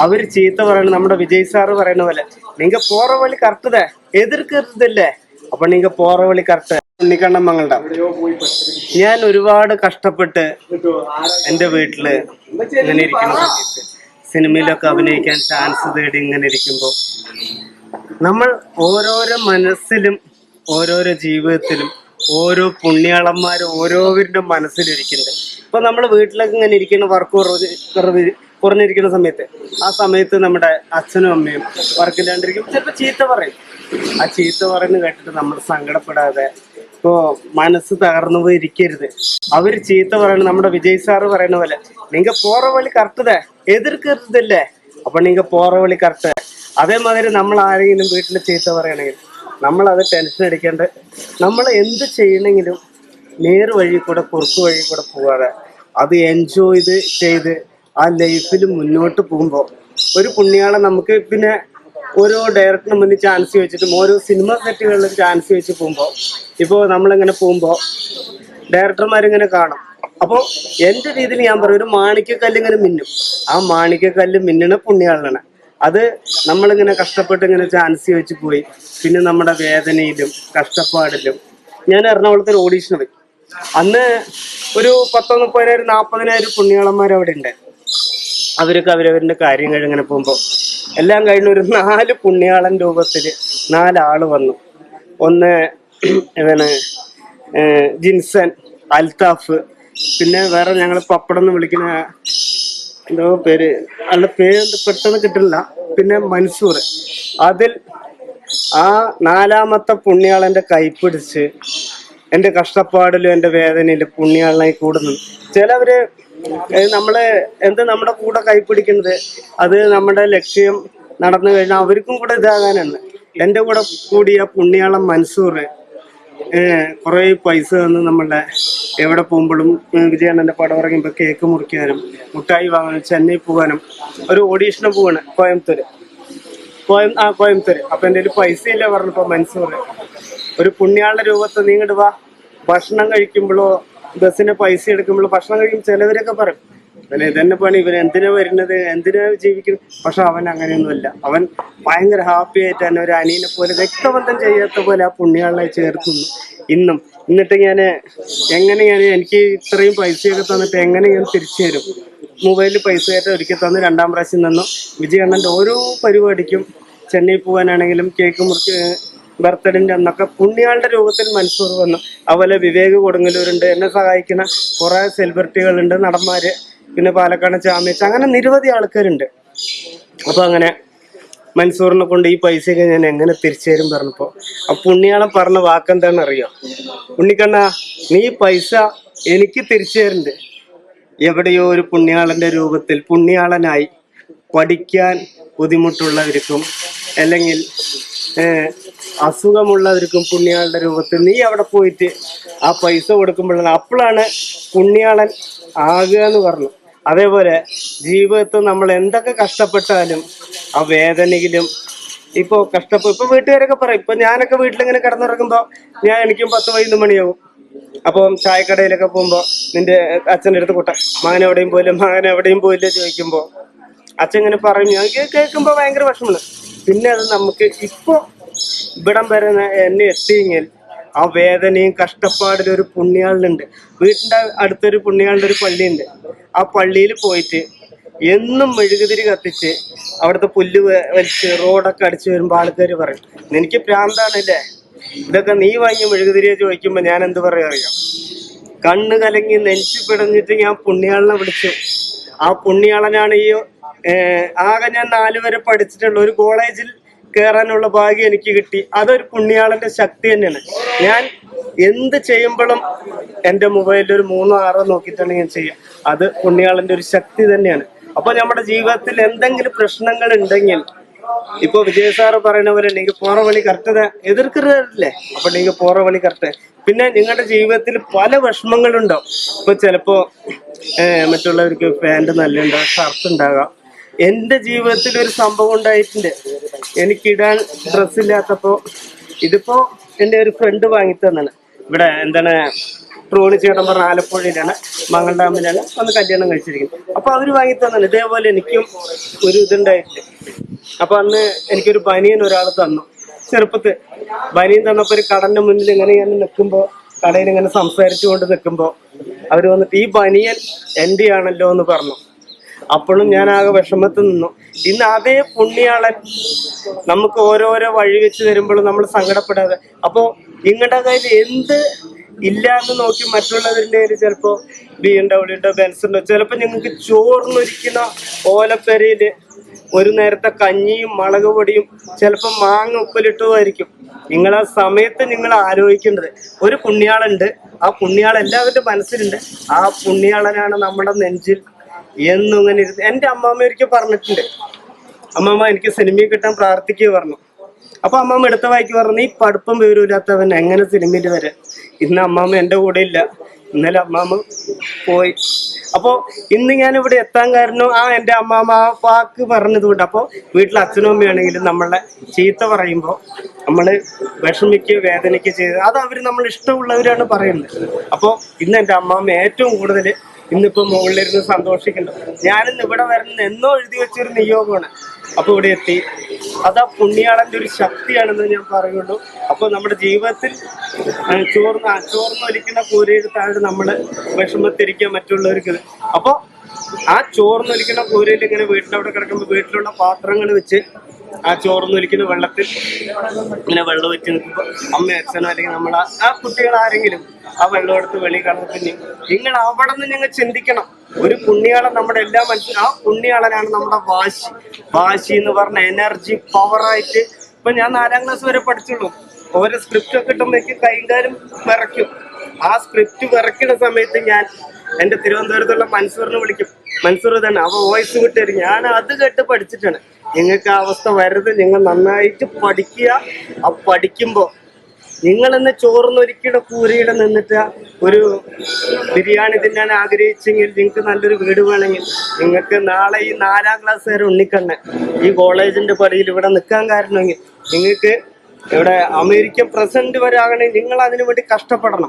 അവര് ചീത്ത പറയണ നമ്മുടെ വിജയ് സാറ് പറയുന്ന പോലെ നിങ്ങ പോറ വഴി കറക്റ്റതേ എതിർക്കരുതല്ലേ അപ്പൊ നിങ്ങ പോറ വഴി കറക്റ്റ് ഉണ്ണിക്കണ്ണൻ മങ്ങളുടെ ഞാൻ ഒരുപാട് കഷ്ടപ്പെട്ട് എൻ്റെ വീട്ടില് ഇങ്ങനെ ഇരിക്കുന്ന സമയത്ത് സിനിമയിലൊക്കെ അഭിനയിക്കാൻ ചാൻസ് തേടി ഇങ്ങനെ ഇരിക്കുമ്പോൾ നമ്മൾ ഓരോരോ മനസ്സിലും ഓരോരോ ജീവിതത്തിലും ഓരോ പുണ്യാളന്മാരും ഓരോവരുടെ മനസ്സിലിരിക്കുന്നുണ്ട്. ഇപ്പൊ നമ്മൾ വീട്ടിലൊക്കെ ഇങ്ങനെ ഇരിക്കുന്ന വർക്ക് കുറഞ്ഞിരിക്കുന്ന സമയത്ത് ആ സമയത്ത് നമ്മുടെ അച്ഛനും അമ്മയും വർക്കില്ലാണ്ടിരിക്കും ചിലപ്പോൾ ചീത്ത പറയും. ആ ചീത്ത പറയുന്നത് കേട്ടിട്ട് നമ്മൾ സങ്കടപ്പെടാതെ ഇപ്പോ മനസ്സ് തകർന്നു പോയി ഇരിക്കരുത്. അവര് ചീത്ത പറയണ നമ്മുടെ വിജയ് സാറ് പറയുന്ന പോലെ നിങ്ങ പോറ വഴി കറക്റ്റതേ എതിർക്കരുതല്ലേ അപ്പൊ നിങ്ങ പോറ വഴി കറക്റ്റ്. അതേമാതിരി നമ്മൾ ആരെങ്കിലും വീട്ടിൽ ചീത്ത പറയണമെങ്കിൽ നമ്മളത് ടെൻഷൻ അടിക്കേണ്ട. നമ്മൾ എന്ത് ചെയ്യണമെങ്കിലും നേർ വഴി കൂടെ കുറുക്ക് വഴി കൂടെ പോകാതെ അത് എൻജോയ് ചെയ്ത് ആ ലൈഫിൽ മുന്നോട്ട് പോകുമ്പോൾ ഒരു പുണ്യാളെ നമുക്ക് പിന്നെ ഓരോ ഡയറക്ടറിന് മുന്നിൽ ചാൻസ് വെച്ചിട്ടും ഓരോ സിനിമ സെറ്റുകളിലും ചാൻസ് വെച്ച് പോകുമ്പോൾ ഇപ്പോൾ നമ്മളിങ്ങനെ പോകുമ്പോൾ ഡയറക്ടർമാരിങ്ങനെ കാണും. അപ്പോൾ എൻ്റെ രീതിയിൽ ഞാൻ പറയും ഒരു മാണിക്യക്കല്ല് ഇങ്ങനെ മിന്നും. ആ മാണിക്യക്കല്ല് മിന്നണ പുണ്യാളനാണ്. അത് നമ്മളിങ്ങനെ കഷ്ടപ്പെട്ട് ഇങ്ങനെ ചാൻസ് വെച്ച് പോയി പിന്നെ നമ്മുടെ വേദനയിലും കഷ്ടപ്പാടിലും ഞാൻ എറണാകുളത്ത് ഒരു ഓഡീഷന് പോയി. അന്ന് ഒരു 10-30,000 40,000 പുണ്യാളന്മാർ അവിടെ ഉണ്ട്. അവരൊക്കെ അവരവരുടെ കാര്യങ്ങൾ ഇങ്ങനെ പോകുമ്പോൾ എല്ലാം കഴിഞ്ഞ ഒരു 4 പുണ്യാളൻ രൂപത്തിൽ 4 ആള് വന്നു. ഒന്ന് ഇവന് ജിൻസൻ, അൽത്താഫ്, പിന്നെ വേറെ ഞങ്ങൾ പപ്പടം എന്ന് വിളിക്കുന്ന എന്തോ പേര് അല്ല പേര് പെട്ടെന്ന് കിട്ടില്ല, പിന്നെ മൻസൂർ. അതിൽ ആ 4ാമത്തെ പുണ്യാളന്റെ കൈപ്പിടിച്ച് എൻ്റെ കഷ്ടപ്പാടിലും എൻ്റെ വേദനയിലും പുണ്യാളനായി കൂടുന്നു. ചിലവര് നമ്മള് നമ്മുടെ കൂടെ കൈപ്പിടിക്കുന്നത് അത് നമ്മുടെ ലക്ഷ്യം നടന്നു കഴിഞ്ഞാൽ അവർക്കും കൂടെ ഇതാകാനാണ്. എൻ്റെ കൂടെ കൂടിയ പുണ്യാളം മൻസൂർ കുറേ പൈസ തന്ന് നമ്മളുടെ എവിടെ പോകുമ്പോഴും വിജയണ്ണൻ്റെ പടം ഇറങ്ങുമ്പോൾ കേക്ക് മുറിക്കാനും മുട്ടായി വാങ്ങാനും ചെന്നൈ പോകാനും ഒരു ഓഡീഷന് പോവാണ് കോയമ്പത്തൂര്. അപ്പൊ എൻ്റെ കയ്യിൽ പൈസ ഇല്ല പറഞ്ഞപ്പോ മൻസൂർ ഒരു പുണ്യാളുടെ രൂപത്തെ നീ ഇങ്ങോട്ട് വാ, ഭക്ഷണം കഴിക്കുമ്പോഴോ ബസ്സിന് പൈസ എടുക്കുമ്പോഴോ ഭക്ഷണം കഴിക്കുമ്പോൾ ചിലവരൊക്കെ പറയും പിന്നെ ഇതന്നെ പണി, ഇവൻ എന്തിനാ വരുന്നത്, എന്തിനാ ജീവിക്കുന്നത്. പക്ഷെ അവൻ അങ്ങനെയൊന്നുമല്ല. അവൻ ഭയങ്കര ഹാപ്പി ആയിട്ട് തന്നെ ഒരു അനിയനെ പോലെ രക്തബന്ധം ചെയ്യാത്ത പോലെ ആ പുണ്യാളെ ചേർക്കുന്നു ഇന്നും. എന്നിട്ട് എങ്ങനെയാണ് എനിക്ക് ഇത്രയും പൈസയൊക്കെ തന്നിട്ട് എങ്ങനെ ഞാൻ തിരിച്ചു തരും. മൊബൈലിൽ പൈസ കയറ്റം ഒരിക്കൽ തന്ന് 2ാം പ്രാവശ്യം തന്നു. വിജയണ്ണൻ്റെ ഓരോ പരിപാടിക്കും ചെന്നൈ പോകാനാണെങ്കിലും കേക്ക് മുറിച്ച് ബർത്ത്ഡേൻ്റെ അന്നൊക്കെ പുണ്യാളുടെ രൂപത്തിൽ മൻസൂർ വന്നു. അതുപോലെ വിവേക് കൊടുങ്ങല്ലൂരുണ്ട്, എന്നെ സഹായിക്കുന്ന കുറെ സെലിബ്രിറ്റികളുണ്ട്, നടന്മാര്, പിന്നെ പാലക്കാട് ചാമ്യച്ച്, അങ്ങനെ നിരവധി ആൾക്കാരുണ്ട്. അപ്പൊ അങ്ങനെ മൻസൂറിനെ കൊണ്ട് ഈ പൈസയൊക്കെ ഞാൻ എങ്ങനെ തിരിച്ചു തരും പറഞ്ഞപ്പോ ആ പുണ്യാളം പറഞ്ഞ വാക്കെന്താണെന്ന് അറിയോ? ഉണ്ണിക്കണ്ണ, നീ പൈസ എനിക്ക് തിരിച്ചു തരുന്നുണ്ട് എവിടെയോ ഒരു പുണ്യാളന്റെ രൂപത്തിൽ പുണ്യാളനായി പഠിക്കാൻ ബുദ്ധിമുട്ടുള്ളവർക്കും അല്ലെങ്കിൽ അസുഖമുള്ളവർക്കും പുണ്യാളുടെ രൂപത്തിൽ നീ അവിടെ പോയിട്ട് ആ പൈസ കൊടുക്കുമ്പോഴാണ് അപ്പോഴാണ് പുണ്യാളൻ ആകുക എന്ന് പറഞ്ഞു. അതേപോലെ ജീവിതത്തിൽ നമ്മൾ എന്തൊക്കെ കഷ്ടപ്പെട്ടാലും ആ വേദനയിലും ഇപ്പൊ ഇപ്പൊ വീട്ടുകാരൊക്കെ പറയും. ഇപ്പൊ ഞാനൊക്കെ വീട്ടിലിങ്ങനെ കിടന്നിറങ്ങുമ്പോ എനിക്കും 10-11 മണിയാവും. അപ്പം ചായക്കടയിലൊക്കെ പോകുമ്പോ നിന്റെ അച്ഛൻ്റെ അടുത്ത് മകൻ എവിടെയും പോയില്ല ചോദിക്കുമ്പോ അച്ഛൻ ഇങ്ങനെ പറയും. ഞാൻ കേൾക്കുമ്പോ ഭയങ്കര വിഷമമാണ്. പിന്നെ അത് നമുക്ക് ഇപ്പൊ ഇവിടം വരെ എന്നെ എത്തിയെങ്കിൽ ആ വേദനയും കഷ്ടപ്പാടിലും ഒരു പുണ്യാളുണ്ട്. വീട്ടിന്റെ അടുത്തൊരു പുണ്യാളുടെ ഒരു പള്ളിയുണ്ട്. ആ പള്ളിയിൽ പോയിട്ട് എന്നും മെഴുകുതിരി കത്തിച്ച് അവിടുത്തെ പുല്ല് വലിച്ച് റോഡൊക്കെ അടിച്ചു വരുമ്പോ ആൾക്കാർ പറയും നിനക്ക് പ്രാന്താണല്ലേ, ഇതൊക്കെ നീ വാങ്ങിയ മെഴുകുതിരിയെ ചോദിക്കുമ്പോ ഞാൻ എന്ത് പറയാ അറിയാം? കണ്ണ് കലങ്ങി നെഞ്ചു പിടഞ്ഞിട്ട് ഞാൻ പുണ്യാളനെ വിളിച്ചു. ആ പുണ്യാളനാണ് ആകെ ഞാൻ 4 വരെ പഠിച്ചിട്ടുള്ള ഒരു കോളേജിൽ കയറാനുള്ള ഭാഗ്യം എനിക്ക് കിട്ടി. അതൊരു പുണ്യാളന്റെ ശക്തി തന്നെയാണ്. ഞാൻ എന്ത് ചെയ്യുമ്പോഴും എൻ്റെ മൊബൈലിൽ ഒരു 3-6 നോക്കിയിട്ടാണ് ഞാൻ ചെയ്യുക. അത് പുണ്യാളന്റെ ഒരു ശക്തി തന്നെയാണ്. അപ്പൊ നമ്മുടെ ജീവിതത്തിൽ എന്തെങ്കിലും പ്രശ്നങ്ങൾ ഉണ്ടെങ്കിൽ ഇപ്പൊ വിജയ് സാറ് പറയുന്ന പോലെ നിങ്ങൾ പോറ വഴി കറക്റ്റ് എതിർക്കരുതല്ലേ അപ്പൊ നിങ്ങൾ പോറ വഴി കറക്റ്റ്. പിന്നെ നിങ്ങളുടെ ജീവിതത്തിൽ പല വിഷമങ്ങളുണ്ടാവും. ഇപ്പൊ ചിലപ്പോ മറ്റുള്ളവർക്ക് പാൻറ് നല്ലുണ്ടാവും, ഷർട്ട് ഉണ്ടാകാം. എൻ്റെ ജീവിതത്തിൽ ഒരു സംഭവം ഉണ്ടായിട്ടുണ്ട്. എനിക്കിടാൻ ഡ്രസ്സില്ലാത്തപ്പോ ഇതിപ്പോ എൻ്റെ ഒരു ഫ്രണ്ട് വാങ്ങി തന്നാണ്. ഇവിടെ ട്രോണി ചേട്ടൻ പറഞ്ഞ ആലപ്പുഴയിലാണ്, മംഗൾ ഡാമിലാണ് വന്ന് കല്യാണം കഴിച്ചിരിക്കുന്നത്. അപ്പൊ അവര് വാങ്ങി തന്നാണ്. ഇതേപോലെ എനിക്കും ഒരു ഇതുണ്ടായിട്ടില്ല. അപ്പൊ അന്ന് എനിക്കൊരു ബനിയൻ ഒരാൾ തന്നു. ചെറുപ്പത്ത് ബനിയൻ തന്നപ്പോ ഒരു കടന്റെ മുന്നിൽ ഇങ്ങനെ ഞാൻ നിൽക്കുമ്പോ, കടയിൽ ഇങ്ങനെ സംസാരിച്ചു കൊണ്ട് നിൽക്കുമ്പോ അവര് വന്നിട്ട് ഈ ബനിയൻ എന്റെ ആണല്ലോ എന്ന് പറഞ്ഞു. അപ്പോഴും ഞാൻ ആകെ വിഷമത്തിൽ നിന്നു. ഇന്ന് അതേ പുണ്യാളൻ നമുക്ക് ഓരോരോ വഴി വെച്ച് തരുമ്പോഴും നമ്മൾ സങ്കടപ്പെടാതെ, അപ്പോ നിങ്ങളുടെ കയ്യിൽ എന്ത് ഇല്ല എന്ന് നോക്കി മറ്റുള്ളവരുടെ കയ്യിൽ ചിലപ്പോ BMW ഉണ്ടോ, ബെൻസുണ്ടോ, ചിലപ്പോ നിങ്ങൾക്ക് ചോർന്നൊരിക്കുന്ന ഓലപ്പരയില് ഒരു നേരത്തെ കഞ്ഞിയും മുളക് പൊടിയും ചിലപ്പോ മാങ്ങ ഉപ്പിലിട്ടതുമായിരിക്കും. നിങ്ങൾ ആ സമയത്ത് നിങ്ങൾ ആലോചിക്കേണ്ടത് ഒരു പുണ്യാളുണ്ട്. ആ പുണ്യാളൻ എല്ലാവരുടെ മനസ്സിലുണ്ട്. ആ പുണ്യാളനാണ് നമ്മുടെ നെഞ്ചിൽ എന്നും ഇങ്ങനെ ഇരുന്ന്. എൻ്റെ അമ്മാമ്മ ഒരിക്കൽ പറഞ്ഞിട്ടുണ്ട്, അമ്മാമ്മ എനിക്ക് സിനിമയിൽ കിട്ടാൻ പ്രാർത്ഥിക്കുക പറഞ്ഞു. അപ്പൊ അമ്മാമ്മ എടുത്ത വായിക്ക് പറഞ്ഞു, ഈ പഠിപ്പും വിവരമില്ലാത്തവൻ എങ്ങനെ സിനിമയിൽ വരെ. ഇന്ന് അമ്മാമ്മ എൻ്റെ കൂടെ ഇല്ല, ഇന്നലെ അമ്മാമ്മ പോയി. അപ്പോ ഇന്ന് ഞാൻ ഇവിടെ എത്താൻ കാരണം എൻ്റെ അമ്മാമ്മ ആ വാക്ക് പറഞ്ഞതുകൊണ്ട്. അപ്പോൾ വീട്ടിൽ അച്ഛനും അമ്മയാണെങ്കിലും നമ്മളെ ചീത്ത പറയുമ്പോൾ നമ്മള് വിഷമിക്കുക വേദനിക്കുക ചെയ്ത് അത് അവര് നമ്മൾ ഇഷ്ടമുള്ളവരാണ് പറയുന്നത്. അപ്പോൾ ഇന്ന് എൻ്റെ അമ്മാമ്മ ഏറ്റവും കൂടുതൽ ഇന്നിപ്പോ മുകളിലിരുന്ന് സന്തോഷിക്കുന്നുണ്ട്. ഞാനിന്ന് ഇവിടെ വരുന്ന എന്നോ എഴുതി വെച്ചൊരു നിയോഗമാണ്. അപ്പൊ ഇവിടെ എത്തി. അതാ പുണ്യാളന്റെ ഒരു ശക്തിയാണെന്ന് ഞാൻ പറയുള്ളൂ. അപ്പൊ നമ്മുടെ ജീവിതത്തിൽ ചോർന്നൊലിക്കുന്ന കൂരയെടുത്താണ് നമ്മള് വിഷമത്തിരിക്കുക മറ്റുള്ളവർക്ക്. അപ്പൊ ആ ചോർന്നൊലിക്കുന്ന കൂരയിൽ ഇങ്ങനെ വീട്ടിലവിടെ കിടക്കുമ്പോൾ വീട്ടിലുള്ള പാത്രങ്ങൾ വെച്ച് ആ ചോർന്നൊലിക്കുന്ന വെള്ളത്തിൽ ഇങ്ങനെ വെള്ളം വെച്ച് നിൽക്കുമ്പോൾ അമ്മ അച്ഛനോ അല്ലെങ്കിൽ നമ്മളെ ആ കുട്ടികൾ ആരെങ്കിലും ആ വെള്ളം എടുത്ത് വെളി കളഞ്ഞ് നിങ്ങൾ അവിടെ നിന്ന് നിങ്ങൾ ചിന്തിക്കണം. ഒരു പുണ്യാളൻ നമ്മുടെ എല്ലാ മനസ്സിലും, ആ പുണ്യാളനാണ് നമ്മുടെ വാശി എന്ന് പറഞ്ഞ എനർജി പവറായിട്ട്. ഇപ്പൊ ഞാൻ 4ാം ക്ലാസ് വരെ പഠിച്ചുള്ളൂ. ഓരോ സ്ക്രിപ്റ്റ് ഒക്കെ കിട്ടുമ്പോഴേക്ക് കൈകാര്യം വിറയ്ക്കും. ആ സ്ക്രിപ്റ്റ് വിറയ്ക്കുന്ന സമയത്ത് ഞാൻ എൻ്റെ തിരുവനന്തപുരത്തുള്ള മൻസൂറിനെ വിളിക്കും. മൻസൂർ തന്നെ അവ വോയിസ് വിട്ടുതരും. ഞാൻ അത് കേട്ട് പഠിച്ചിട്ടാണ്. നിങ്ങൾക്ക് ആ അവസ്ഥ വരരുത്, നിങ്ങൾ നന്നായിട്ട് പഠിക്കുക. ആ പഠിക്കുമ്പോൾ നിങ്ങൾ ഇന്ന് ചോർന്നൊരിക്കലും കൂരയുടെ നിന്നിട്ട് ഒരു ബിരിയാണി തിന്നാൻ ആഗ്രഹിച്ചെങ്കിൽ, നിങ്ങൾക്ക് നല്ലൊരു വീട് വേണമെങ്കിൽ, നിങ്ങൾക്ക് നാളെ ഈ 4ാം ക്ലാസ് വരെ ഉണ്ണിക്കണ്ണൻ ഈ കോളേജിന്റെ പടിയിൽ ഇവിടെ നിൽക്കാൻ കാരണമെങ്കിൽ, നിങ്ങൾക്ക് ഇവിടെ അമേരിക്കൻ പ്രസിഡന്റ് വരെ ആകണമെങ്കിൽ നിങ്ങൾ അതിനു വേണ്ടി കഷ്ടപ്പെടണം.